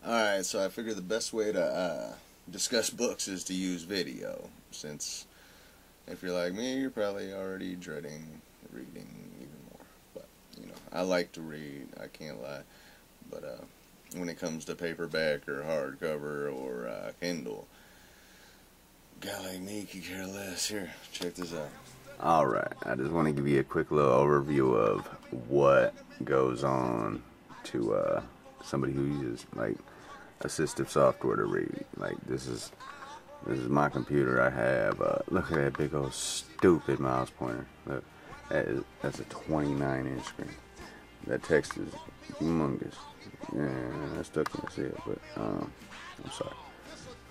Alright, so I figured the best way to discuss books is to use video, since if you're like me, you're probably already dreading reading even more. But, I like to read, I can't lie. But when it comes to paperback or hardcover or Kindle, a guy like me could care less. Here, check this out. Alright, I just want to give you a quick little overview of what goes on to somebody who uses like assistive software to read. Like this is my computer. I have look at that big old stupid mouse pointer. Look, that's a 29-inch screen. That text is humongous. Yeah, I still can't see it, but I'm sorry.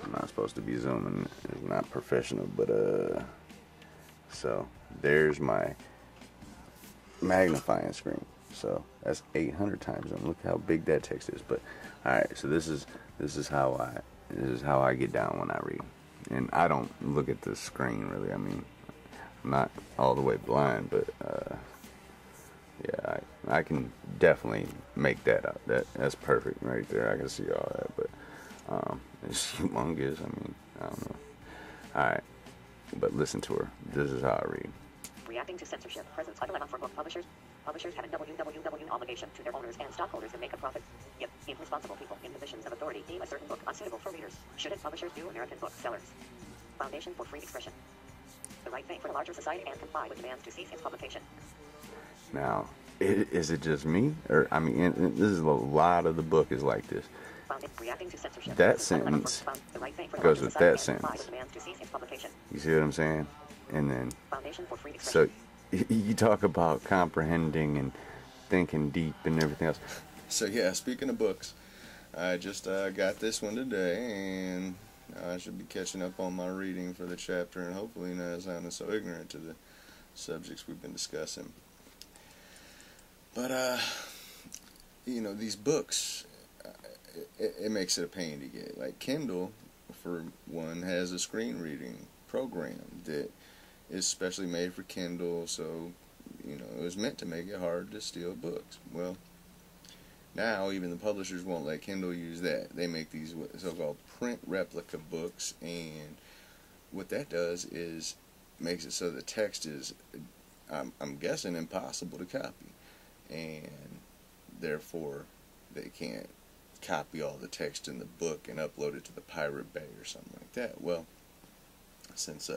I'm not supposed to be zooming. It's not professional, but so there's my magnifying screen. So that's 800 times zoom. Look how big that text is. But all right, so this is how I get down when I read, and I don't look at the screen really. I mean, I'm not all the way blind, but yeah, I can definitely make that out. That's perfect right there. I can see all that, but it's humongous. I mean, I don't know. All right, but listen to her. This is how I read. Reacting to censorship presents a dilemma for book publishers. Publishers have a WWW obligation to their owners and stockholders to make a profit. Yet, irresponsible people in positions of authority deem a certain book unsuitable for readers. Should it publishers do American booksellers? Foundation for Free Expression. The right thing for the larger society and comply with demands to cease its publication. Now, is it just me? Or, I mean, this is a lot of the book is like this. Reacting to censorship. That sentence goes with that sentence. You see what I'm saying? And then, so you talk about comprehending and thinking deep and everything else. So yeah, speaking of books, I just got this one today, and I should be catching up on my reading for the chapter, and hopefully not sounding so ignorant to the subjects we've been discussing. But these books, it makes it a pain to get. Like Kindle, for one, has a screen reading program that is specially made for Kindle, so it was meant to make it hard to steal books. Well, now even the publishers won't let Kindle use that. They make these so-called print replica books, and what that does is makes it so the text is, I'm guessing, impossible to copy, and therefore they can't copy all the text in the book and upload it to the Pirate Bay or something like that. Well, since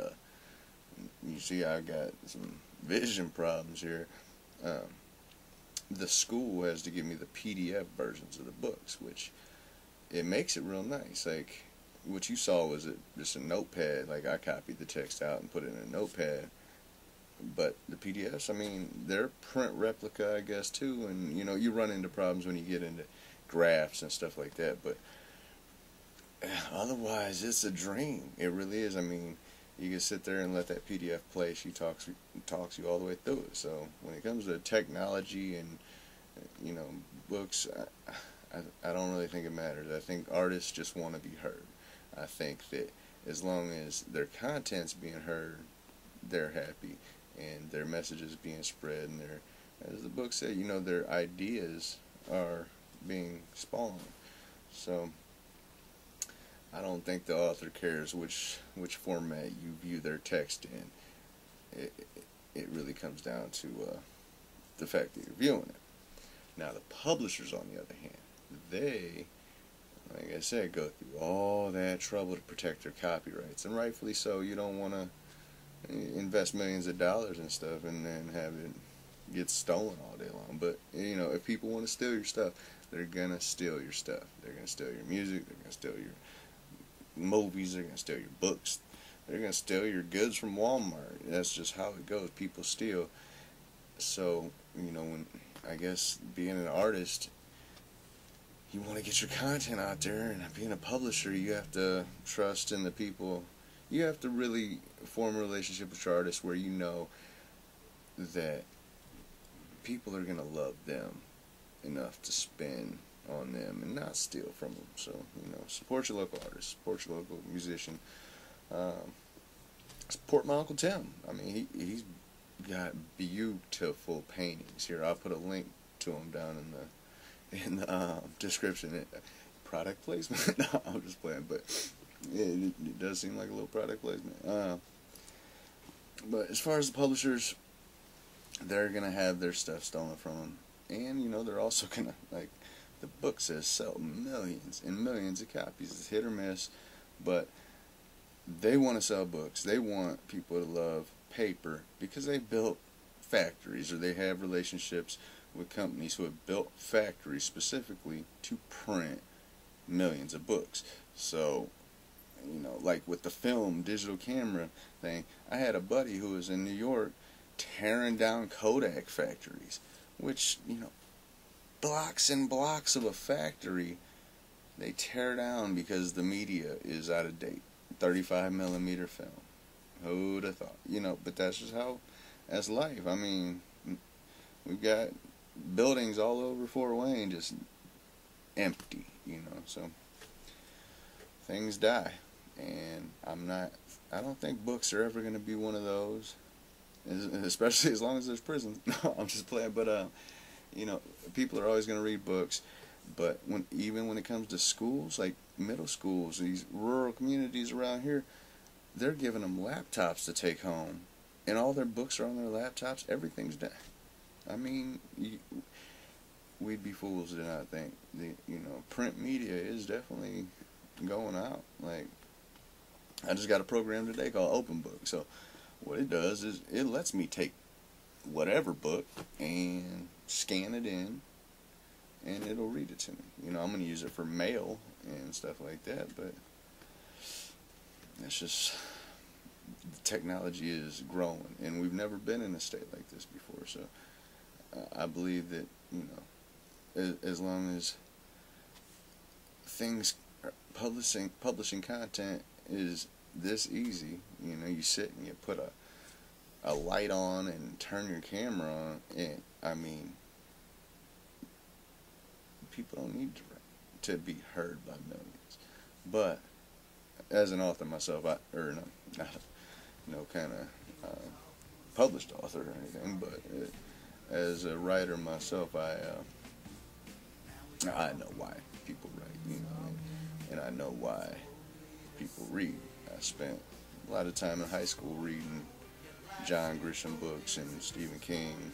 you see I've got some vision problems here, the school has to give me the PDF versions of the books, which it makes it real nice. Like what you saw was just a notepad. Like I copied the text out and put it in a notepad, but the PDFs, I mean, they're print replica, I guess, too, and you run into problems when you get into graphs and stuff like that, but otherwise it's a dream. It really is. I mean, you can sit there and let that PDF play. She talks you all the way through it. So when it comes to technology and books, I don't really think it matters. I think artists just want to be heard. I think that as long as their content's being heard, they're happy, and their message is being spread, and as the book said, their ideas are being spawned. So I don't think the author cares which format you view their text in. It really comes down to the fact that you're viewing it. Now the publishers, on the other hand, they, like I said, go through all that trouble to protect their copyrights, and rightfully so. You don't want to invest millions of dollars in stuff and then have it get stolen all day long. But if people want to steal your stuff, they're gonna steal your stuff. They're gonna steal your music. They're gonna steal your movies. They're gonna steal your books. They're gonna steal your goods from Walmart. That's just how it goes. People steal. So when I guess being an artist, you want to get your content out there, and being a publisher, you have to trust in the people. You have to really form a relationship with your artist where you know that people are going to love them enough to spend on them and not steal from them. So, support your local artist, support your local musician. Support my Uncle Tim. I mean, he's got beautiful paintings. Here, I'll put a link to him down in the description. product placement. No, I'm just playing, but it does seem like a little product placement. But as far as the publishers, they're gonna have their stuff stolen from them, and you know they're also gonna, like the book says, sell millions and millions of copies. It's hit or miss, but they want to sell books. They want people to love paper because they built factories, or they have relationships with companies who have built factories specifically to print millions of books. So, you know, like with the film digital camera thing, I had a buddy who was in New York tearing down Kodak factories, which, you know, blocks and blocks of a factory they tear down because the media is out of date. 35 millimeter film. Who'd have thought? You know, but that's just how, that's life. I mean, we've got buildings all over Fort Wayne just empty, you know, so things die. And I don't think books are ever going to be one of those, especially as long as there's prisons. No, I'm just playing, but, you know, people are always going to read books, but even when it comes to schools, like middle schools, these rural communities around here, they're giving them laptops to take home, and all their books are on their laptops. Everything's done. I mean, we'd be fools to not think print media is definitely going out. Like, I just got a program today called Open Book. So what it does is it lets me take whatever book and scan it in, and it'll read it to me. You know, I'm going to use it for mail and stuff like that, but it's just, the technology is growing, and we've never been in a state like this before. So I believe that, you know, as long as things, publishing content is this easy, you know, you sit and you put a light on and turn your camera on, and I mean, people don't need to be heard by millions. But as an author myself, not kind of published author or anything, but as a writer myself, I know why people write, you know, and I know why people read. I spent a lot of time in high school reading John Grisham books and Stephen King.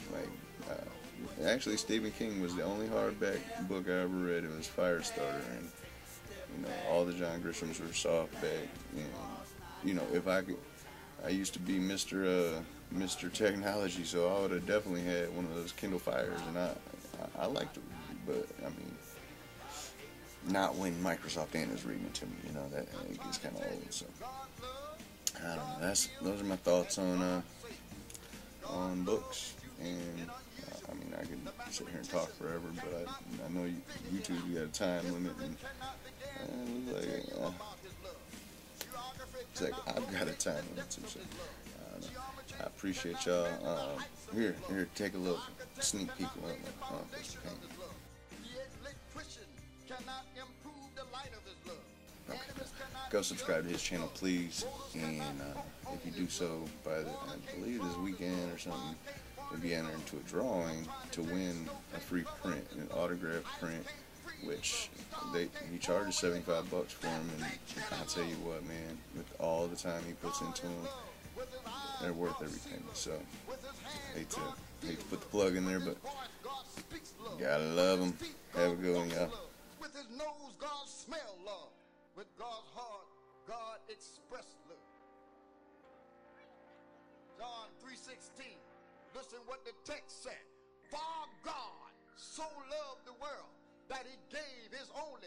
Actually, Stephen King was the only hardback book I ever read. It was Firestarter, and you know, all the John Grishams were softback. And you know, if I could, I used to be Mr. Technology, so I would have definitely had one of those Kindle Fires, and I liked to read, but I mean, not when Microsoft Anna's reading it to me. You know, that it gets kind of old. So I don't know. Those are my thoughts on books, and I mean, I could sit here and talk forever, but I know YouTube, you got a time limit, and it's like I've got a time limit too. So I appreciate y'all. Here, take a little sneak peek on this paint. Okay. Go subscribe to his channel, please, and if you do so by I believe this weekend or something, you'll be entered into a drawing to win a free print, an autographed print, which he charges $75 for them, and I'll tell you what, man, with all the time he puts into them, they're worth every penny. So hate to put the plug in there, but gotta love them. Have a good one, y'all. With his nose, God smell love. With God's heart, God express love. John 3:16. Listen what the text said. For God so loved the world that he gave his only